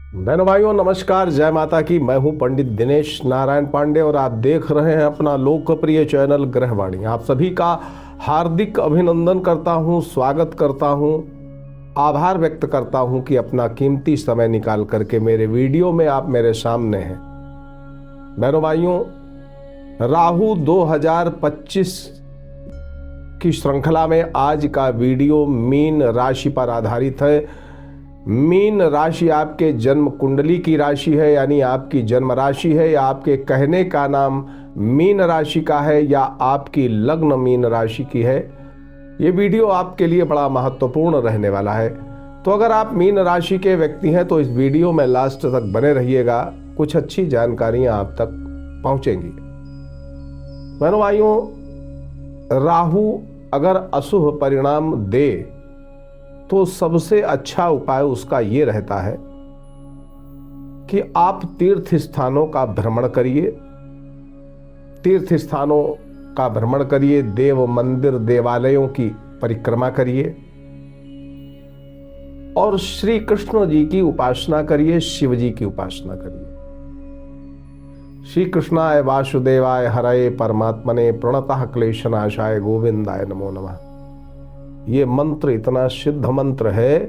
बहनों भाइयों नमस्कार, जय माता की। मैं हूं पंडित दिनेश नारायण पांडे और आप देख रहे हैं अपना लोकप्रिय चैनल ग्रहवाणी। आप सभी का हार्दिक अभिनंदन करता हूं, स्वागत करता हूं, आभार व्यक्त करता हूं कि अपना कीमती समय निकाल करके मेरे वीडियो में आप मेरे सामने हैं। बहनों भाइयों, राहु 2025 की श्रृंखला में आज का वीडियो मीन राशि पर आधारित है। मीन राशि आपके जन्म कुंडली की राशि है, यानी आपकी जन्म राशि है, या आपके कहने का नाम मीन राशि का है, या आपकी लग्न मीन राशि की है। ये वीडियो आपके लिए बड़ा महत्वपूर्ण रहने वाला है। तो अगर आप मीन राशि के व्यक्ति हैं तो इस वीडियो में लास्ट तक बने रहिएगा, कुछ अच्छी जानकारियां आप तक पहुंचेंगी। बहनों भाइयों, राहु अगर अशुभ परिणाम दे तो सबसे अच्छा उपाय उसका ये रहता है कि आप तीर्थ स्थानों का भ्रमण करिए। तीर्थ स्थानों का भ्रमण करिए, देव मंदिर देवालयों की परिक्रमा करिए और श्री कृष्ण जी की उपासना करिए, शिव जी की उपासना करिए। श्री कृष्णाय वासुदेवाय हरये परमात्मने प्रणतः क्लेशनाशाय गोविंदाय नमो नमः। ये मंत्र इतना सिद्ध मंत्र है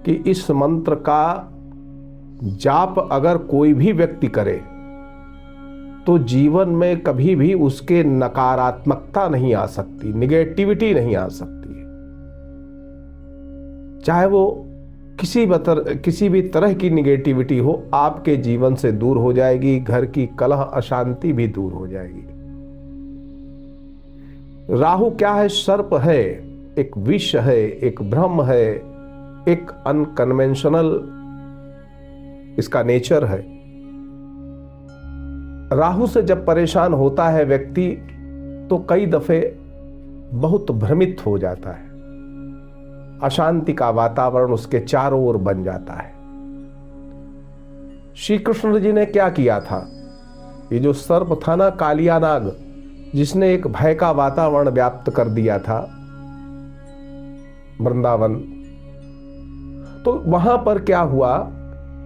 कि इस मंत्र का जाप अगर कोई भी व्यक्ति करे तो जीवन में कभी भी उसके नकारात्मकता नहीं आ सकती, निगेटिविटी नहीं आ सकती। चाहे वो किसी भी तरह की निगेटिविटी हो, आपके जीवन से दूर हो जाएगी। घर की कलह अशांति भी दूर हो जाएगी। राहु क्या है? सर्प है, एक विष है, एक ब्रह्म है, एक अनकन्वेंशनल इसका नेचर है। राहु से जब परेशान होता है व्यक्ति तो कई दफे बहुत भ्रमित हो जाता है। अशांति का वातावरण उसके चारों ओर बन जाता है। श्री कृष्ण जी ने क्या किया था? ये जो सर्प था ना, कालिया नाग, जिसने एक भय का वातावरण व्याप्त कर दिया था वृंदावन, तो वहां पर क्या हुआ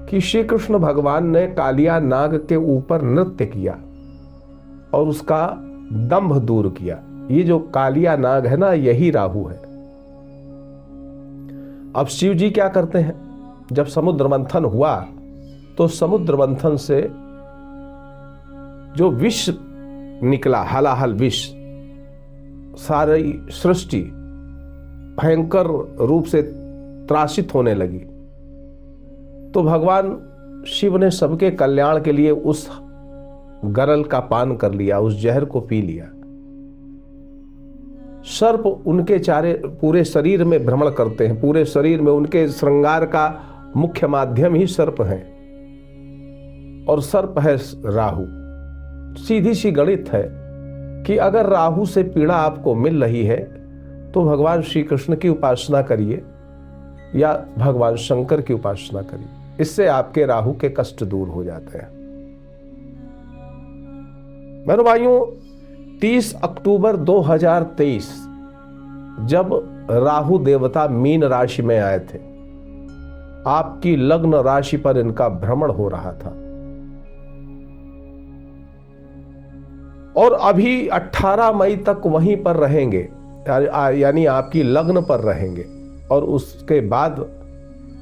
कि श्री कृष्ण भगवान ने कालिया नाग के ऊपर नृत्य किया और उसका दंभ दूर किया। ये जो कालिया नाग है ना, यही राहु है। अब शिव जी क्या करते हैं? जब समुद्र मंथन हुआ तो समुद्र मंथन से जो विष निकला, हलाहल विष, सारी सृष्टि भयंकर रूप से त्रासित होने लगी। तो भगवान शिव ने सबके कल्याण के लिए उस गरल का पान कर लिया, उस जहर को पी लिया। सर्प उनके चारे पूरे शरीर में भ्रमण करते हैं, पूरे शरीर में उनके श्रृंगार का मुख्य माध्यम ही सर्प है, और सर्प है राहु। सीधी सी गणित है कि अगर राहु से पीड़ा आपको मिल रही है तो भगवान श्री कृष्ण की उपासना करिए या भगवान शंकर की उपासना करिए। इससे आपके राहु के कष्ट दूर हो जाते हैं। बहनों भाइयों, 30 अक्टूबर 2023 जब राहु देवता मीन राशि में आए थे, आपकी लग्न राशि पर इनका भ्रमण हो रहा था और अभी 18 मई तक वहीं पर रहेंगे, यानी आपकी लग्न पर रहेंगे। और उसके बाद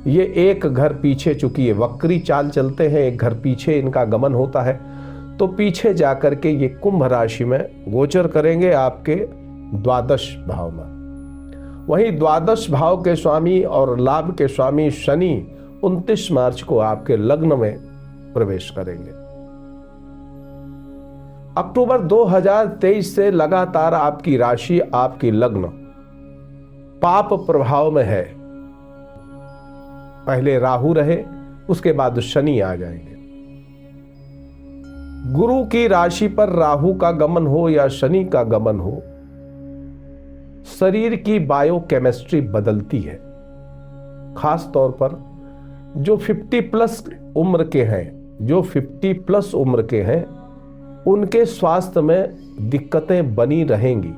ये एक घर पीछे, चूंकि ये वक्री चाल चलते हैं, एक घर पीछे इनका गमन होता है, तो पीछे जाकर के ये कुंभ राशि में गोचर करेंगे आपके द्वादश भाव में। वहीं द्वादश भाव के स्वामी और लाभ के स्वामी शनि 29 मार्च को आपके लग्न में प्रवेश करेंगे। अक्टूबर 2023 से लगातार आपकी राशि, आपकी लग्न पाप प्रभाव में है। पहले राहु रहे, उसके बाद शनि आ जाएंगे। गुरु की राशि पर राहु का गमन हो या शनि का गमन हो, शरीर की बायोकेमिस्ट्री बदलती है। खास तौर पर जो 50 प्लस उम्र के हैं, उनके स्वास्थ्य में दिक्कतें बनी रहेंगी।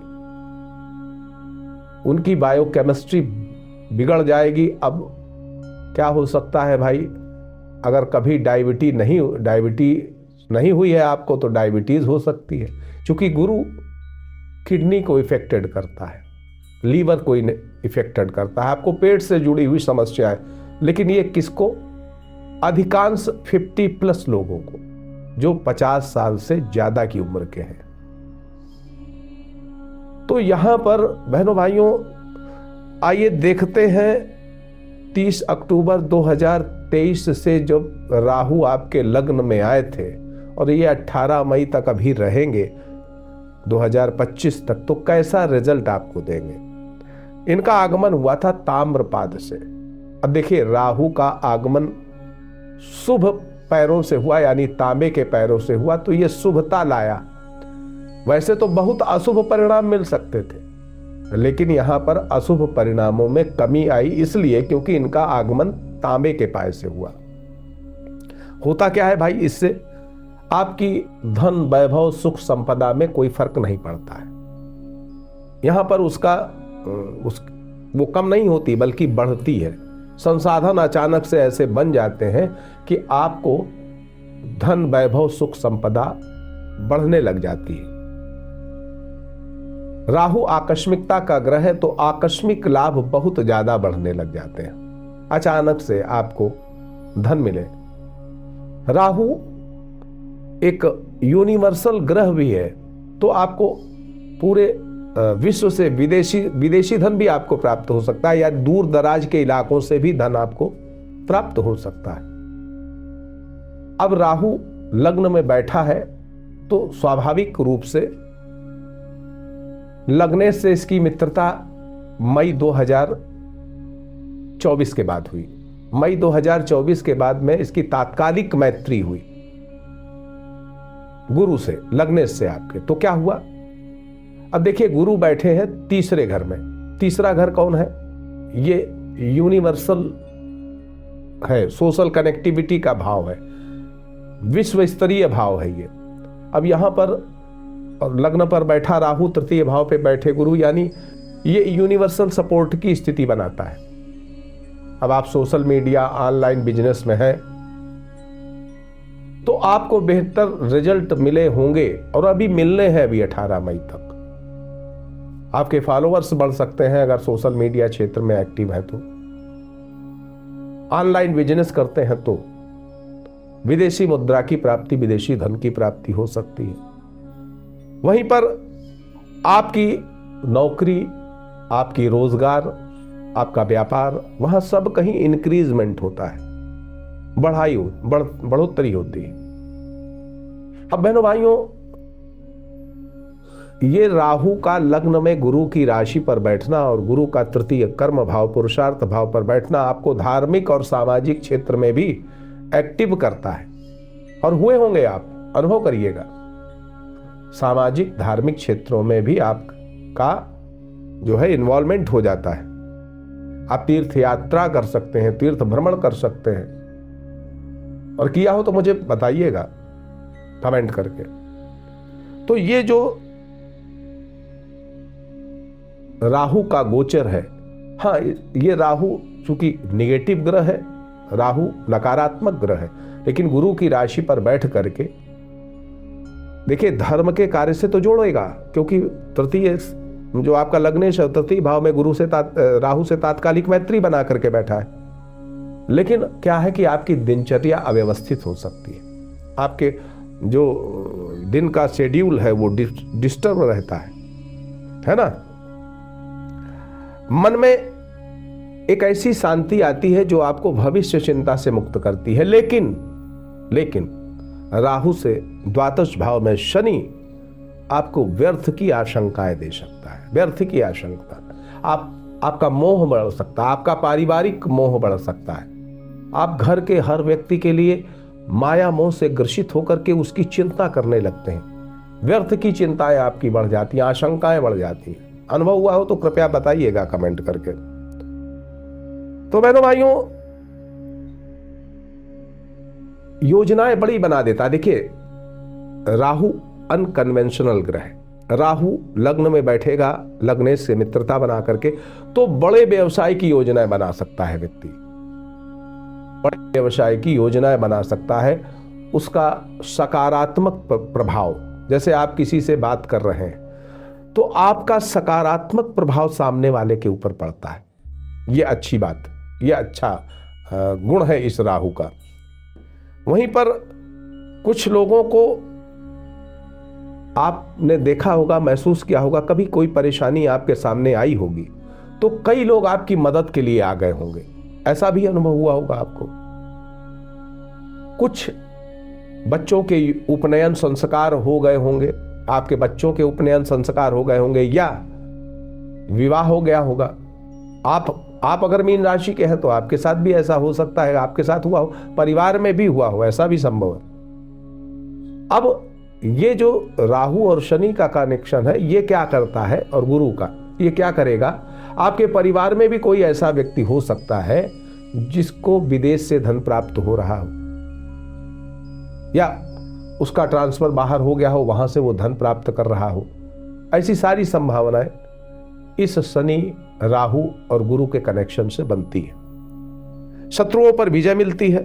उनकी बायोकेमिस्ट्री बिगड़ जाएगी। अब क्या हो सकता है भाई अगर कभी डायबिटीज नहीं हुई है आपको तो डायबिटीज हो सकती है, क्योंकि गुरु किडनी को इफेक्टेड करता है, लीवर को इफेक्टेड करता है, आपको पेट से जुड़ी हुई समस्या है। लेकिन ये किसको? अधिकांश 50+ लोगों को, जो 50 साल से ज्यादा की उम्र के हैं। तो यहां पर बहनों भाइयों, आइए देखते हैं 30 अक्टूबर 2023 से जब राहु आपके लग्न में आए थे और ये 18 मई तक अभी रहेंगे 2025 तक, तो कैसा रिजल्ट आपको देंगे। इनका आगमन हुआ था ताम्रपाद से। अब देखिए, राहु का आगमन शुभ पैरों से हुआ, यानी तांबे के पैरों से हुआ, तो ये शुभता लाया। वैसे तो बहुत अशुभ परिणाम मिल सकते थे, लेकिन यहां पर अशुभ परिणामों में कमी आई, इसलिए क्योंकि इनका आगमन तांबे के पाए से हुआ। होता क्या है भाई, इससे आपकी धन, वैभव, सुख, संपदा में कोई फर्क नहीं पड़ता है। यहां पर वो कम नहीं होती, बल्कि बढ़ती है। संसाधन अचानक से ऐसे बन जाते हैं कि आपको धन, वैभव, सुख, संपदा बढ़ने लग जाती है। राहु आकस्मिकता का ग्रह है, तो आकस्मिक लाभ बहुत ज्यादा बढ़ने लग जाते हैं। अचानक से आपको धन मिले। राहु एक यूनिवर्सल ग्रह भी है, तो आपको पूरे विश्व से विदेशी धन भी आपको प्राप्त हो सकता है, या दूर दराज के इलाकों से भी धन आपको प्राप्त हो सकता है। अब राहु लग्न में बैठा है, तो स्वाभाविक रूप से लगने से इसकी मित्रता मई 2024 के बाद हुई। मई 2024 के बाद में इसकी तात्कालिक मैत्री हुई गुरु से, लगने से आपके। तो क्या हुआ? अब देखिए, गुरु बैठे हैं तीसरे घर में। तीसरा घर कौन है? ये यूनिवर्सल है, सोशल कनेक्टिविटी का भाव है, विश्व स्तरीय भाव है ये। अब यहां पर और लग्न पर बैठा राहु, तृतीय भाव पे बैठे गुरु, यानी ये यूनिवर्सल सपोर्ट की स्थिति बनाता है। अब आप सोशल मीडिया, ऑनलाइन बिजनेस में हैं, तो आपको बेहतर रिजल्ट मिले होंगे, और अभी मिलने हैं अभी 18 मई तक। आपके फॉलोअर्स बढ़ सकते हैं अगर सोशल मीडिया क्षेत्र में एक्टिव है तो। ऑनलाइन बिजनेस करते हैं तो विदेशी मुद्रा की प्राप्ति, विदेशी धन की प्राप्ति हो सकती है। वहीं पर आपकी नौकरी, आपकी रोजगार, आपका व्यापार, वहां सब कहीं इंक्रीजमेंट होता है, बढ़ोतरी होती है। अब बहनों भाइयों, ये राहु का लग्न में गुरु की राशि पर बैठना और गुरु का तृतीय कर्म भाव, पुरुषार्थ भाव पर बैठना आपको धार्मिक और सामाजिक क्षेत्र में भी एक्टिव करता है। और हुए होंगे, आप अनुभव करिएगा, सामाजिक धार्मिक क्षेत्रों में भी आपका जो है इन्वॉल्वमेंट हो जाता है। आप तीर्थ यात्रा कर सकते हैं, तीर्थ भ्रमण कर सकते हैं, और किया हो तो मुझे बताइएगा कमेंट करके। तो ये जो राहु का गोचर है, हाँ, ये राहु चूंकि निगेटिव ग्रह है, राहु नकारात्मक ग्रह है, लेकिन गुरु की राशि पर बैठ करके देखिए धर्म के कार्य से तो जोड़ेगा, क्योंकि तृतीय जो आपका लग्नेश है, तृतीय भाव में गुरु से राहु से तात्कालिक मैत्री बना करके बैठा है। लेकिन क्या है कि आपकी दिनचर्या अव्यवस्थित हो सकती है, आपके जो दिन का शेड्यूल है वो डिस्टर्ब रहता है ना। मन में एक ऐसी शांति आती है जो आपको भविष्य चिंता से मुक्त करती है। लेकिन राहु से द्वादश भाव में शनि आपको व्यर्थ की आशंकाएं दे सकता है, व्यर्थ की आशंका। आपका मोह बढ़ सकता है, आपका पारिवारिक मोह बढ़ सकता है। आप घर के हर व्यक्ति के लिए माया मोह से ग्रसित होकर के उसकी चिंता करने लगते हैं। व्यर्थ की चिंताएं आपकी बढ़ जाती हैं, आशंकाएं बढ़ जाती हैं। अनुभव हुआ हो तो कृपया बताइएगा कमेंट करके। तो बहनों भाइयों, योजनाएं बड़ी बना देता है। देखिए, राहु अनकन्वेंशनल ग्रह है। राहु लग्न में बैठेगा, लग्नेश से मित्रता बना करके, तो बड़े व्यवसाय की योजनाएं बना सकता है व्यक्ति। बड़े व्यवसाय की योजनाएं बना सकता है। उसका सकारात्मक प्रभाव, जैसे आप किसी से बात कर रहे हैं तो आपका सकारात्मक प्रभाव सामने वाले के ऊपर पड़ता है। ये अच्छी बात, ये अच्छा गुण है इस राहु का। वहीं पर कुछ लोगों को आपने देखा होगा, महसूस किया होगा, कभी कोई परेशानी आपके सामने आई होगी तो कई लोग आपकी मदद के लिए आ गए होंगे। ऐसा भी अनुभव हुआ होगा आपको। कुछ बच्चों के उपनयन संस्कार हो गए होंगे, आपके बच्चों के उपनयन संस्कार हो गए होंगे, या विवाह हो गया होगा। आप अगर मीन राशि के हैं तो आपके साथ भी ऐसा हो सकता है, आपके साथ हुआ हो, परिवार में भी हुआ हो, ऐसा भी संभव है। अब ये जो राहु और शनि का कनेक्शन है, ये क्या करता है, और गुरु का ये क्या करेगा, आपके परिवार में भी कोई ऐसा व्यक्ति हो सकता है जिसको विदेश से धन प्राप्त हो रहा हो, या उसका ट्रांसफर बाहर हो गया हो, वहां से वो धन प्राप्त कर रहा हो। ऐसी सारी संभावनाएं इस शनि, राहु और गुरु के कनेक्शन से बनती है। शत्रुओं पर विजय मिलती है।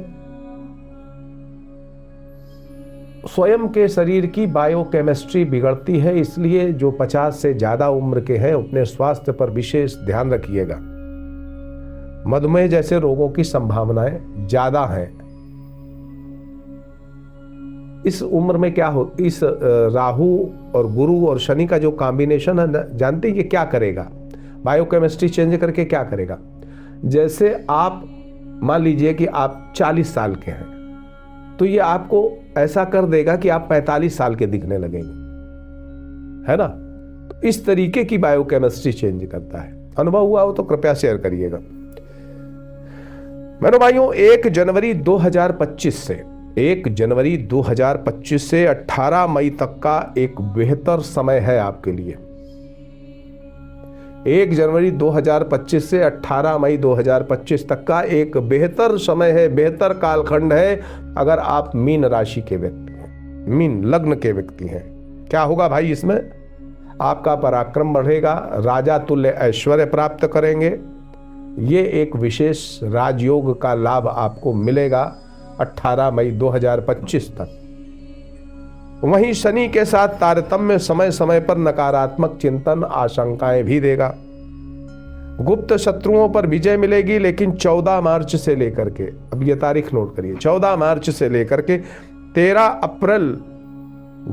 स्वयं के शरीर की बायोकेमिस्ट्री बिगड़ती है, इसलिए जो 50 से ज्यादा उम्र के हैं अपने स्वास्थ्य पर विशेष ध्यान रखिएगा। मधुमेह जैसे रोगों की संभावनाएं ज्यादा हैं। इस उम्र में क्या हो, इस राहु और गुरु और शनि का जो कॉम्बिनेशन है, जानते हैं ये क्या करेगा, बायोकेमिस्ट्री चेंज करके क्या करेगा। जैसे आप मान लीजिए कि आप 40 साल के हैं तो ये आपको ऐसा कर देगा कि आप 45 साल के दिखने लगेंगे, है ना। तो इस तरीके की बायोकेमिस्ट्री चेंज करता है। अनुभव हुआ हो तो कृपया शेयर करिएगा। मेरे भाइयों, 1 जनवरी 2025 से 18 मई तक का एक बेहतर समय है आपके लिए। 1 जनवरी 2025 से 18 मई 2025 तक का एक बेहतर समय है, बेहतर कालखंड है अगर आप मीन राशि के व्यक्ति हैं, मीन लग्न के व्यक्ति हैं। क्या होगा भाई इसमें, आपका पराक्रम बढ़ेगा, राजा तुल्य ऐश्वर्य प्राप्त करेंगे। ये एक विशेष राजयोग का लाभ आपको मिलेगा 18 मई 2025 तक। वहीं शनि के साथ तारतम्य समय समय पर नकारात्मक चिंतन, आशंकाएं भी देगा। गुप्त शत्रुओं पर विजय मिलेगी, लेकिन 14 मार्च से लेकर के, अब ये तारीख नोट करिए, 14 मार्च से लेकर के 13 अप्रैल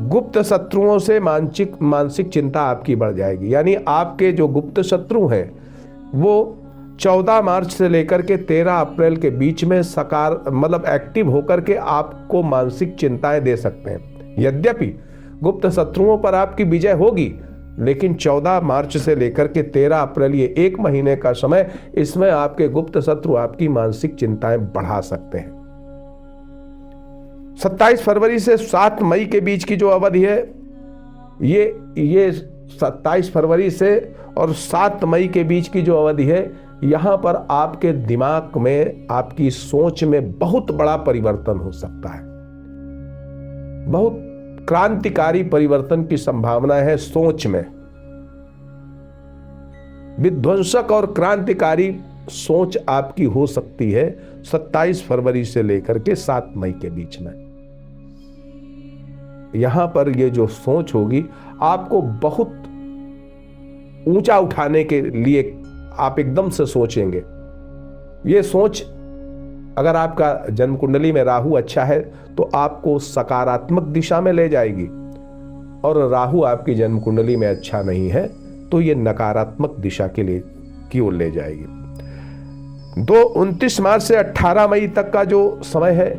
गुप्त शत्रुओं से मानसिक चिंता आपकी बढ़ जाएगी। यानी आपके जो गुप्त शत्रु हैं वो 14 मार्च से लेकर के 13 अप्रैल के बीच में एक्टिव होकर के आपको मानसिक चिंताएं दे सकते हैं। यद्यपि गुप्त शत्रुओं पर आपकी विजय होगी, लेकिन 14 मार्च से लेकर के 13 अप्रैल, ये 1 महीने का समय, इसमें आपके गुप्त शत्रु आपकी मानसिक चिंताएं बढ़ा सकते हैं। 27 फरवरी से 7 मई के बीच की जो अवधि है, ये 27 फरवरी से और 7 मई के बीच की जो अवधि है, यहां पर आपके दिमाग में, आपकी सोच में बहुत बड़ा परिवर्तन हो सकता है। बहुत क्रांतिकारी परिवर्तन की संभावना है सोच में। विध्वंसक और क्रांतिकारी सोच आपकी हो सकती है 27 फरवरी से लेकर के 7 मई के बीच में। यहां पर ये जो सोच होगी, आपको बहुत ऊंचा उठाने के लिए आप एकदम से सोचेंगे। ये सोच, अगर आपका जन्म कुंडली में राहु अच्छा है तो आपको सकारात्मक दिशा में ले जाएगी, और राहु आपकी जन्म कुंडली में अच्छा नहीं है तो ये नकारात्मक दिशा के लिए की ओर ले जाएगी। 29 मार्च से 18 मई तक का जो समय है,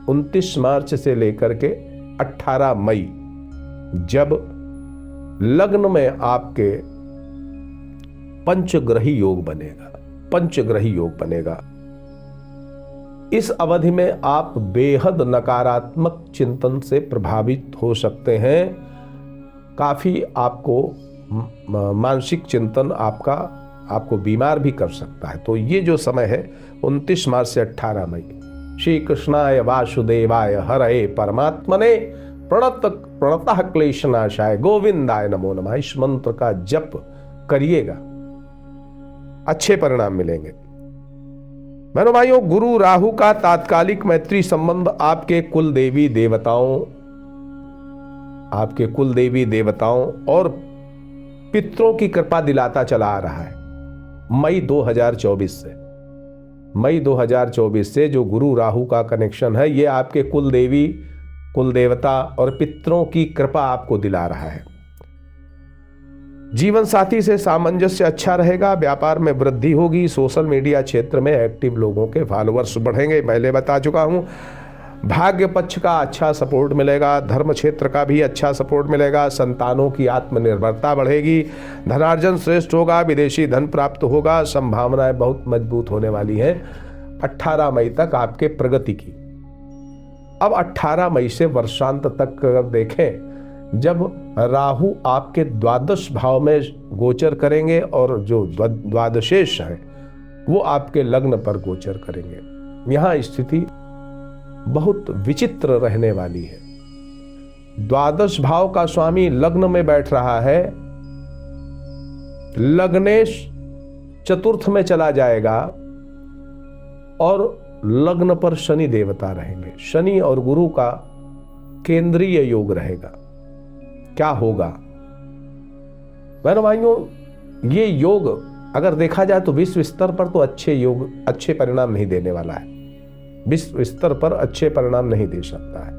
29 मार्च से लेकर के 18 मई, जब लग्न में आपके पंचग्रही योग बनेगा। इस अवधि में आप बेहद नकारात्मक चिंतन से प्रभावित हो सकते हैं। काफी आपको मानसिक चिंतन आपको बीमार भी कर सकता है। तो ये जो समय है 29 मार्च से 18 मई, श्री कृष्णाय वासुदेवाय हरये परमात्मने प्रणतः क्लेशनाशाय गोविंदाय नमो नमः, इस मंत्र का जप करिएगा, अच्छे परिणाम मिलेंगे। बहनों भाइयों, गुरु राहु का तात्कालिक मैत्री संबंध आपके कुल देवी देवताओं और पितरों की कृपा दिलाता चला आ रहा है। मई 2024 से जो गुरु राहु का कनेक्शन है, ये आपके कुल देवी, कुल देवता और पितरों की कृपा आपको दिला रहा है। जीवन साथी से सामंजस्य अच्छा रहेगा, व्यापार में वृद्धि होगी, सोशल मीडिया क्षेत्र में एक्टिव लोगों के फॉलोअर्स बढ़ेंगे, पहले बता चुका हूं। भाग्य पक्ष का अच्छा सपोर्ट मिलेगा, धर्म क्षेत्र का भी अच्छा सपोर्ट मिलेगा, संतानों की आत्मनिर्भरता बढ़ेगी, धनार्जन श्रेष्ठ होगा, विदेशी धन प्राप्त होगा, संभावनाएं बहुत मजबूत होने वाली हैं 18 मई तक आपके प्रगति की। अब 18 मई से वर्षांत तक अगर देखें, जब राहु आपके द्वादश भाव में गोचर करेंगे और जो द्वादशेष है वो आपके लग्न पर गोचर करेंगे, यहां स्थिति बहुत विचित्र रहने वाली है। द्वादश भाव का स्वामी लग्न में बैठ रहा है, लग्नेश चतुर्थ में चला जाएगा और लग्न पर शनि देवता रहेंगे। शनि और गुरु का केंद्रीय योग रहेगा। क्या होगा बहनों भाइयों, ये योग अगर देखा जाए तो विश्व स्तर पर तो अच्छे परिणाम नहीं देने वाला है, विश्व स्तर पर अच्छे परिणाम नहीं दे सकता है।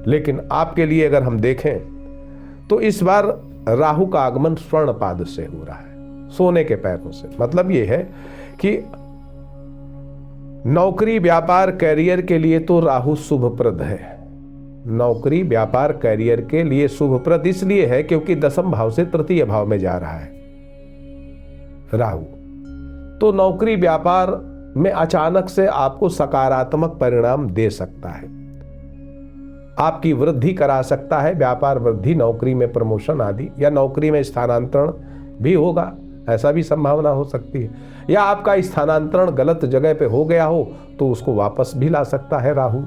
लेकिन आपके लिए अगर हम देखें तो इस बार राहु का आगमन स्वर्ण पाद से हो रहा है, सोने के पैरों से। मतलब ये है कि नौकरी, व्यापार, कैरियर के लिए तो राहु शुभप्रद है। नौकरी, व्यापार, कैरियर के लिए शुभप्रद इसलिए है क्योंकि दशम भाव से तृतीय भाव में जा रहा है राहु। तो नौकरी, व्यापार में अचानक से आपको सकारात्मक परिणाम दे सकता है, आपकी वृद्धि करा सकता है, व्यापार वृद्धि, नौकरी में प्रमोशन आदि, या नौकरी में स्थानांतरण भी होगा, ऐसा भी संभावना हो सकती है। या आपका स्थानांतरण गलत जगह पे हो गया हो तो उसको वापस भी ला सकता है राहु।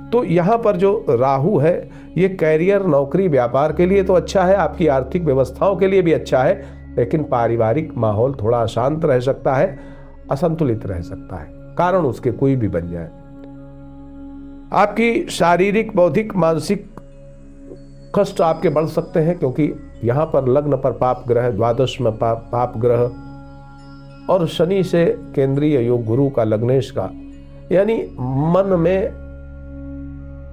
तो यहां पर जो राहु है ये कैरियर, नौकरी, व्यापार के लिए तो अच्छा है, आपकी आर्थिक व्यवस्थाओं के लिए भी अच्छा है, लेकिन पारिवारिक माहौल थोड़ा अशांत रह सकता है, असंतुलित रह सकता है, कारण उसके कोई भी बन जाए। आपकी शारीरिक, बौद्धिक, मानसिक कष्ट आपके बढ़ सकते हैं, क्योंकि यहां पर लग्न पर पाप ग्रह, द्वादश में पाप ग्रह और शनि से केंद्रीय योग गुरु का, लग्नेश का, यानी मन में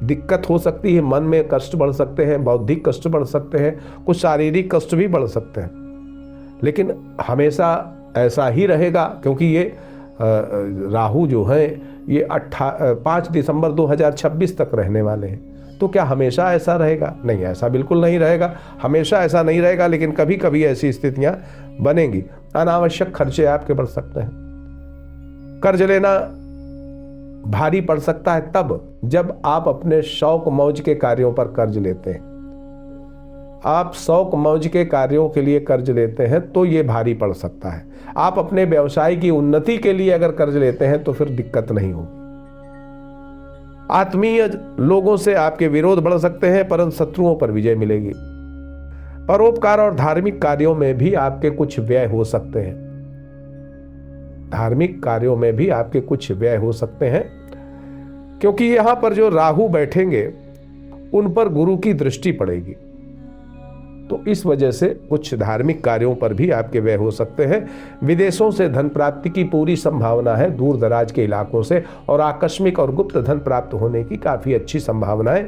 दिक्कत हो सकती है, मन में कष्ट बढ़ सकते हैं, बौद्धिक कष्ट बढ़ सकते हैं, कुछ शारीरिक कष्ट भी बढ़ सकते हैं। लेकिन हमेशा ऐसा ही रहेगा, क्योंकि ये राहु जो है ये 5 दिसंबर 2026 तक रहने वाले हैं। तो क्या हमेशा ऐसा रहेगा? नहीं, ऐसा बिल्कुल नहीं रहेगा, हमेशा ऐसा नहीं रहेगा, लेकिन कभी कभी ऐसी स्थितियां बनेंगी। अनावश्यक खर्चे आपके बढ़ सकते हैं, कर्ज लेना भारी पड़ सकता है तब जब आप अपने शौक मौज के कार्यों पर कर्ज लेते हैं। आप शौक मौज के कार्यों के लिए कर्ज लेते हैं तो ये भारी पड़ सकता है। आप अपने व्यवसाय की उन्नति के लिए अगर कर्ज लेते हैं तो फिर दिक्कत नहीं होगी। आत्मीय लोगों से आपके विरोध बढ़ सकते हैं, परंतु शत्रुओं पर विजय मिलेगी। परोपकार और धार्मिक कार्यों में भी आपके कुछ व्यय हो सकते हैं, धार्मिक कार्यों में भी आपके कुछ व्यय हो सकते हैं, क्योंकि यहां पर जो राहु बैठेंगे उन पर गुरु की दृष्टि पड़ेगी। तो इस वजह से कुछ धार्मिक कार्यों पर भी आपके व्यय हो सकते हैं। विदेशों से धन प्राप्ति की पूरी संभावना है, दूर दराज के इलाकों से, और आकस्मिक और गुप्त धन प्राप्त होने की काफी अच्छी संभावनाएं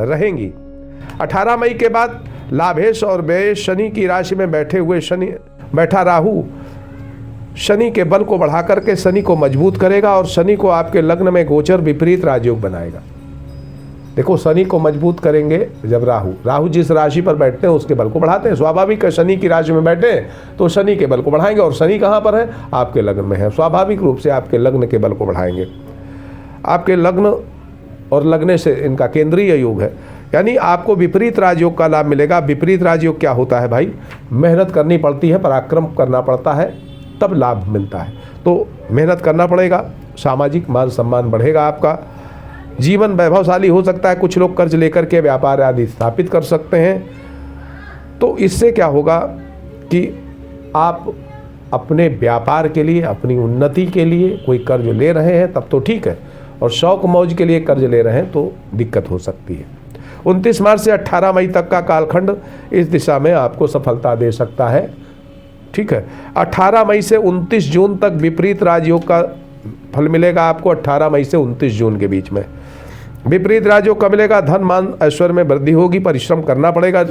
रहेंगी। 18 मई के बाद लाभेश और व्ययेश शनि की राशि में बैठा राहु शनि के बल को बढ़ा करके शनि को मजबूत करेगा और शनि को आपके लग्न में गोचर विपरीत राजयोग बनाएगा। देखो, शनि को मजबूत करेंगे जब राहु जिस राशि पर बैठते हैं उसके बल को बढ़ाते हैं। स्वाभाविक है, शनि की राशि में बैठे तो शनि के बल को बढ़ाएंगे, और शनि कहाँ पर है? आपके लग्न में है, स्वाभाविक रूप से आपके लग्न के बल को बढ़ाएंगे। आपके लग्न और लगने से इनका केंद्रीय योग है, यानी आपको विपरीत राजयोग का लाभ मिलेगा। विपरीत राजयोग क्या होता है भाई? मेहनत करनी पड़ती है, पराक्रम करना पड़ता है, तब लाभ मिलता है। तो मेहनत करना पड़ेगा, सामाजिक मान सम्मान बढ़ेगा, आपका जीवन वैभवशाली हो सकता है। कुछ लोग कर्ज लेकर के व्यापार आदि स्थापित कर सकते हैं। तो इससे क्या होगा कि आप अपने व्यापार के लिए, अपनी उन्नति के लिए कोई कर्ज ले रहे हैं तब तो ठीक है, और शौक मौज के लिए कर्ज ले रहे हैं तो दिक्कत हो सकती है। 29 मार्च से 18 मई तक का कालखंड इस दिशा में आपको सफलता दे सकता है। ठीक है, 18 मई से 29 जून तक विपरीत राजयोग का फल मिलेगा आपको। 18 मई से 29 जून के बीच में विपरीत राजयोग का मिलेगा। धन मान ऐश्वर्य में वृद्धि होगी, परिश्रम करना पड़ेगा।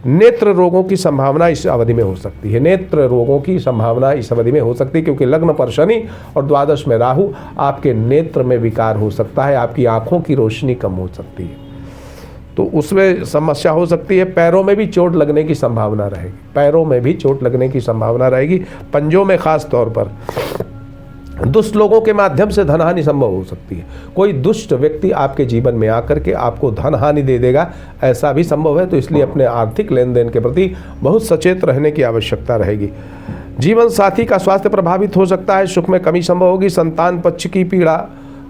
नेत्र रोगों की संभावना इस अवधि में हो सकती है। नेत्र रोगों की संभावना इस अवधि में हो सकती है क्योंकि लग्न पर शनि और द्वादश में राहु, आपके नेत्र में विकार हो सकता है, आपकी आंखों की रोशनी कम हो सकती है, तो उसमें समस्या हो सकती है। पैरों में भी चोट लगने की संभावना रहेगी, पैरों में भी चोट लगने की संभावना रहेगी, पंजों में खास तौर पर। दुष्ट लोगों के माध्यम से धन हानि संभव हो सकती है। कोई दुष्ट व्यक्ति आपके जीवन में आकर के आपको धन हानि दे देगा, ऐसा भी संभव है। तो इसलिए अपने आर्थिक लेन देन के प्रति बहुत सचेत रहने की आवश्यकता रहेगी। जीवन साथी का स्वास्थ्य प्रभावित हो सकता है, सुख में कमी संभव होगी। संतान पक्ष की पीड़ा,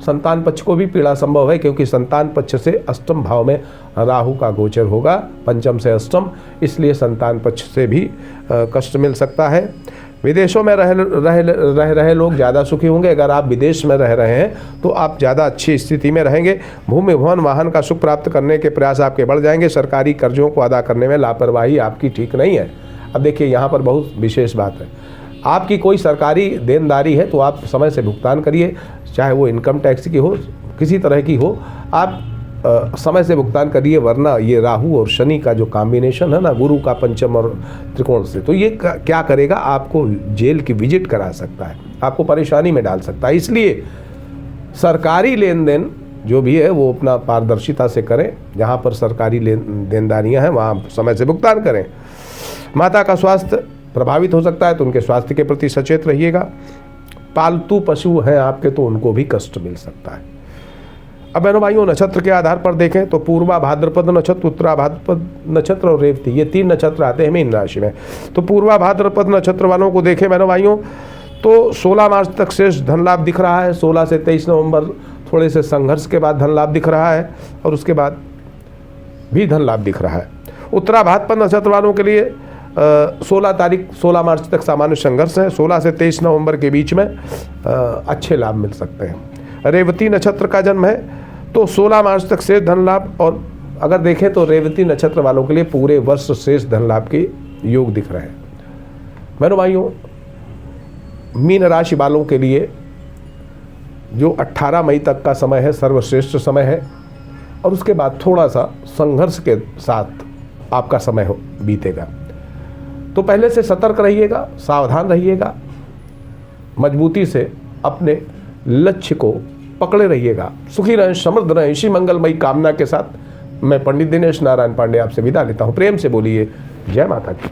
संतान पक्ष को भी पीड़ा संभव है क्योंकि संतान पक्ष से अष्टम भाव में राहु का गोचर होगा, पंचम से अष्टम, इसलिए संतान पक्ष से भी कष्ट मिल सकता है। विदेशों में रह रहे लोग ज़्यादा सुखी होंगे। अगर आप विदेश में रह रहे हैं तो आप ज़्यादा अच्छी स्थिति में रहेंगे। भूमि भवन वाहन का सुख प्राप्त करने के प्रयास आपके बढ़ जाएंगे। सरकारी कर्जों को अदा करने में लापरवाही आपकी ठीक नहीं है। अब देखिए, यहाँ पर बहुत विशेष बात है, आपकी कोई सरकारी देनदारी है तो आप समय से भुगतान करिए, चाहे वो इनकम टैक्स की हो, किसी तरह की हो, आप समय से भुगतान करिए, वरना ये राहु और शनि का जो कॉम्बिनेशन है ना, गुरु का पंचम और त्रिकोण से, तो ये क्या करेगा, आपको जेल की विजिट करा सकता है, आपको परेशानी में डाल सकता है। इसलिए सरकारी लेन देन जो भी है वो अपना पारदर्शिता से करें। जहाँ पर सरकारी देनदारियाँ हैं वहाँ समय से भुगतान करें। माता का स्वास्थ्य प्रभावित हो सकता है तो उनके स्वास्थ्य के प्रति सचेत रहिएगा। पालतू पशु हैं आपके तो उनको भी कष्ट मिल सकता है। अब बहनों भाइयों, नक्षत्र के आधार पर देखें तो पूर्वा भाद्रपद नक्षत्र, उत्तरा भाद्रपद नक्षत्र और रेवती, ये 3 नक्षत्र आते हैं मीन राशि में। तो पूर्वा भाद्रपद नक्षत्र वालों को देखें बहनों भाइयों तो 16 मार्च तक शेष धन लाभ दिख रहा है। 16 से 23 नवंबर थोड़े से संघर्ष के बाद धन लाभ दिख रहा है और उसके बाद भी धन लाभ दिख रहा है। उत्तरा भाद्रपद नक्षत्र वालों के लिए 16 मार्च तक सामान्य संघर्ष है। 16 से 23 नवंबर के बीच में अच्छे लाभ मिल सकते हैं। रेवती नक्षत्र का जन्म है तो 16 मार्च तक शेष धन लाभ, और अगर देखें तो रेवती नक्षत्र वालों के लिए पूरे वर्ष शेष धन लाभ के योग दिख रहे हैं। बहनों भाइयों, मीन राशि वालों के लिए जो 18 मई तक का समय है सर्वश्रेष्ठ समय है, और उसके बाद थोड़ा सा संघर्ष के साथ आपका समय बीतेगा। तो पहले से सतर्क रहिएगा, सावधान रहिएगा, मजबूती से अपने लक्ष्य को पकड़े रहिएगा। सुखी रहें, समृद्ध रहें, इसी मंगलमयी कामना के साथ मैं पंडित दिनेश नारायण पांडे आपसे विदा लेता हूँ। प्रेम से बोलिए जय माता की।